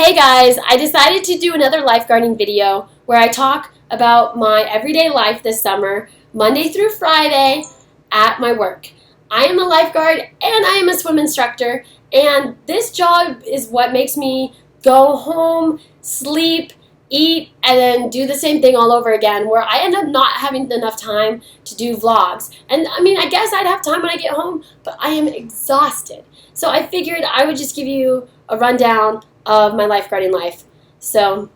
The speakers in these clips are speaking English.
Hey guys, I decided to do another lifeguarding video where I talk about my everyday life this summer, Monday through Friday at my work. I am a lifeguard and I am a swim instructor, and this job is what makes me go home, sleep, eat, and then do the same thing all over again, where I end up not having enough time to do vlogs. And I mean, I guess I'd have time when I get home, but I am exhausted. So I figured I would just give you a rundown of my lifeguarding life. So,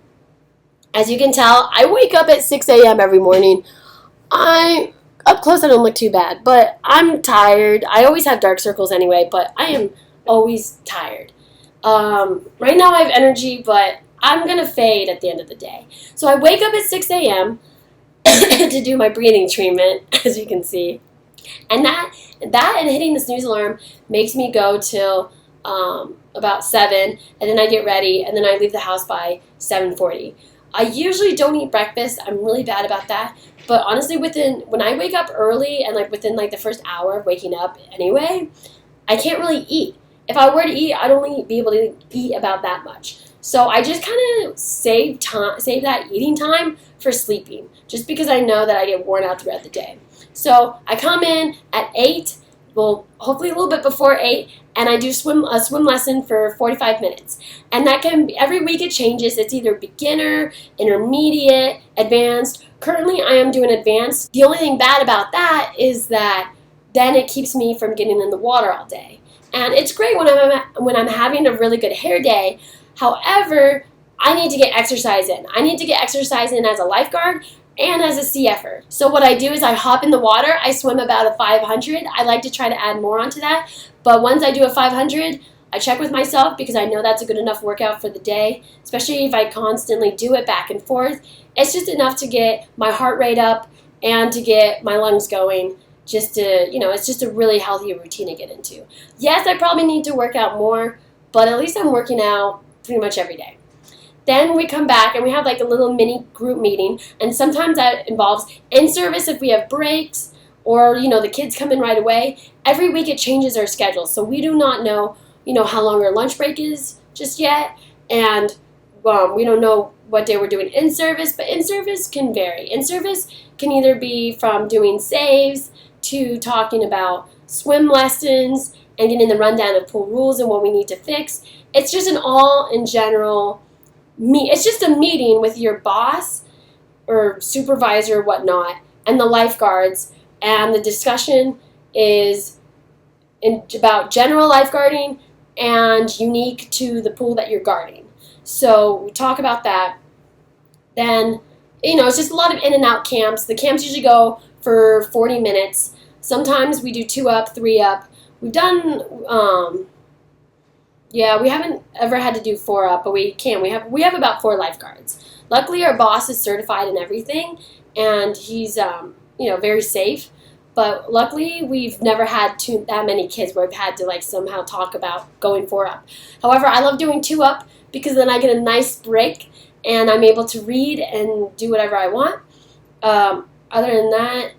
as you can tell, I wake up at 6 a.m. every morning. Up close, I don't look too bad, but I'm tired. I always have dark circles anyway, but I am always tired. Right now I have energy, but I'm going to fade at the end of the day. So I wake up at 6 a.m. to do my breathing treatment, as you can see. And that and hitting the snooze alarm makes me go till about 7, and then I get ready, and then I leave the house by 7:40. I usually don't eat breakfast. I'm really bad about that. But honestly, when I wake up early and within the first hour of waking up anyway, I can't really eat. If I were to eat, I'd only be able to eat about that much. So I just kind of save that eating time for sleeping, just because I know that I get worn out throughout the day. So I come in at 8, well, hopefully a little bit before 8, and I do a swim lesson for 45 minutes. And that can be, every week it changes. It's either beginner, intermediate, advanced. Currently I am doing advanced. The only thing bad about that is that then it keeps me from getting in the water all day. And it's great when I'm having a really good hair day. However, I need to get exercise in. I need to get exercise in as a lifeguard and as a CFer. So what I do is I hop in the water. I swim about a 500. I like to try to add more onto that. But once I do a 500, I check with myself because I know that's a good enough workout for the day, especially if I constantly do it back and forth. It's just enough to get my heart rate up and to get my lungs going. Just to, it's just a really healthy routine to get into. Yes, I probably need to work out more, but at least I'm working out pretty much every day. Then we come back and we have a little mini group meeting, and sometimes that involves in-service if we have breaks or, the kids come in right away. Every week it changes our schedule, so we do not know, how long our lunch break is just yet, and we don't know what day we're doing in-service, but in-service can vary. In-service can either be from doing saves to talking about swim lessons and getting the rundown of pool rules and what we need to fix. It's just an all-in-general it's just a meeting with your boss or supervisor or whatnot and the lifeguards, and the discussion is about general lifeguarding and unique to the pool that you're guarding. So we talk about that. Then, it's just a lot of in and out camps. The camps usually go for 40 minutes. Sometimes we do 2 up, 3 up. We've done we haven't ever had to do 4 up, but we can. We have about 4 lifeguards. Luckily, our boss is certified in everything, and he's very safe. But luckily, we've never had that many kids where we've had to somehow talk about going 4 up. However, I love doing 2 up because then I get a nice break and I'm able to read and do whatever I want. Other than that,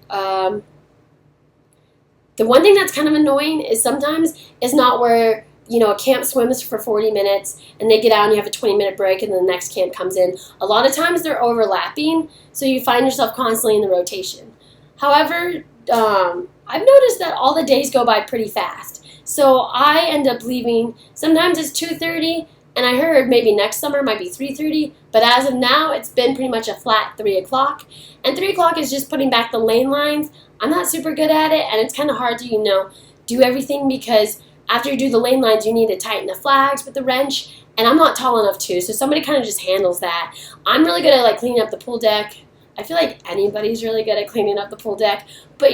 the one thing that's kind of annoying is sometimes it's not where a camp swims for 40 minutes and they get out and you have a 20-minute break and then the next camp comes in. A lot of times they're overlapping, so you find yourself constantly in the rotation. However, I've noticed that all the days go by pretty fast. So I end up leaving, sometimes it's 2:30, and I heard maybe next summer might be 3:30, but as of now, it's been pretty much a flat 3 o'clock. And 3 o'clock is just putting back the lane lines. I'm not super good at it, and it's kind of hard to, do everything because after you do the lane lines, you need to tighten the flags with the wrench, and I'm not tall enough to, so somebody kind of just handles that. I'm really good at cleaning up the pool deck. I feel like anybody's really good at cleaning up the pool deck, but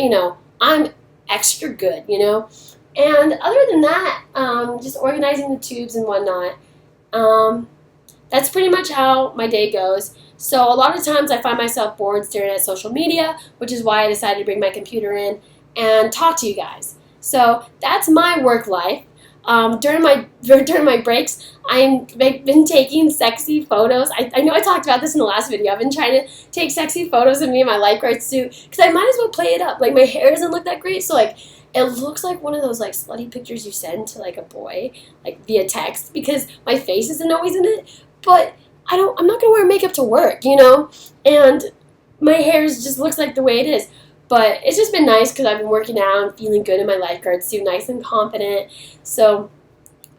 I'm extra good, And other than that, just organizing the tubes and whatnot. That's pretty much how my day goes. So a lot of times I find myself bored staring at social media, which is why I decided to bring my computer in and talk to you guys. So that's my work life. During my breaks, I've been taking sexy photos. I know I talked about this in the last video. I've been trying to take sexy photos of me in my lifeguard suit because I might as well play it up. My hair doesn't look that great, so It looks like one of those like slutty pictures you send to like a boy, like via text, because my face isn't always in it. But I'm not gonna wear makeup to work, you know, and my hair just looks like the way it is. But it's just been nice because I've been working out and feeling good in my lifeguard suit, nice and confident. So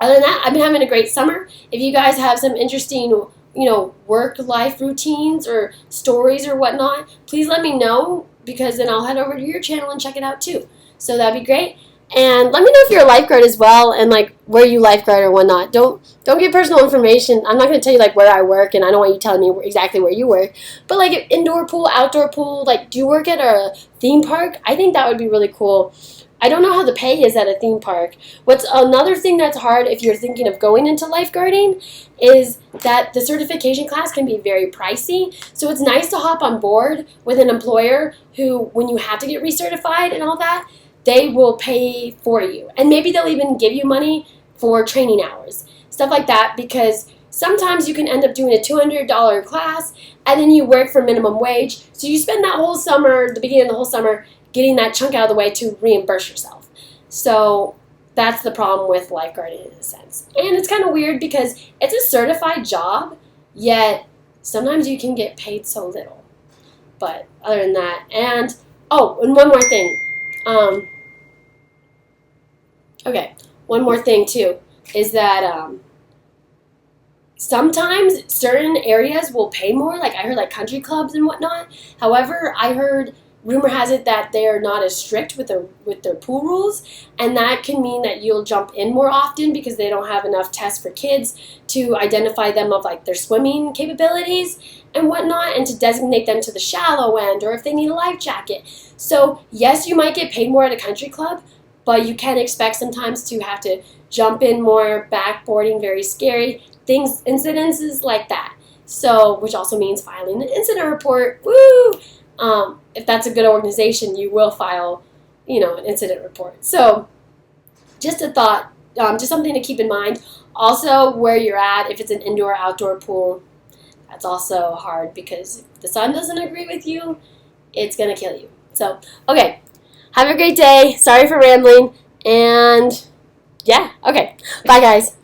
other than that, I've been having a great summer. If you guys have some interesting, work-life routines or stories or whatnot, please let me know, because then I'll head over to your channel and check it out too. So that'd be great. And let me know if you're a lifeguard as well, and like where you lifeguard or whatnot. Don't give personal information. I'm not going to tell you like where I work, and I don't want you telling me exactly where you work. But like indoor pool, outdoor pool, like do you work at a theme park? I think that would be really cool. I don't know how the pay is at a theme park. What's another thing that's hard if you're thinking of going into lifeguarding is that the certification class can be very pricey. So it's nice to hop on board with an employer who, when you have to get recertified and all that, they will pay for you. And maybe they'll even give you money for training hours, stuff like that, because sometimes you can end up doing a $200 class and then you work for minimum wage. So you spend that whole summer, the beginning of the whole summer, getting that chunk out of the way to reimburse yourself. So that's the problem with lifeguarding in a sense. And it's kind of weird because it's a certified job, yet sometimes you can get paid so little. But other than that, and one more thing. One more thing too is that sometimes certain areas will pay more. Like I heard like country clubs and whatnot. However, I heard rumor has it that they're not as strict with their pool rules, and that can mean that you'll jump in more often because they don't have enough tests for kids to identify them of like their swimming capabilities and whatnot, and to designate them to the shallow end, or if they need a life jacket. So yes, you might get paid more at a country club, but you can expect sometimes to have to jump in more, backboarding, very scary things, incidences like that. So, which also means filing an incident report. Woo! If that's a good organization, you will file, an incident report. So, just a thought, just something to keep in mind. Also, where you're at, if it's an indoor, outdoor pool, that's also hard because if the sun doesn't agree with you, it's going to kill you. So, okay. Have a great day. Sorry for rambling. And, yeah, okay. Bye, guys.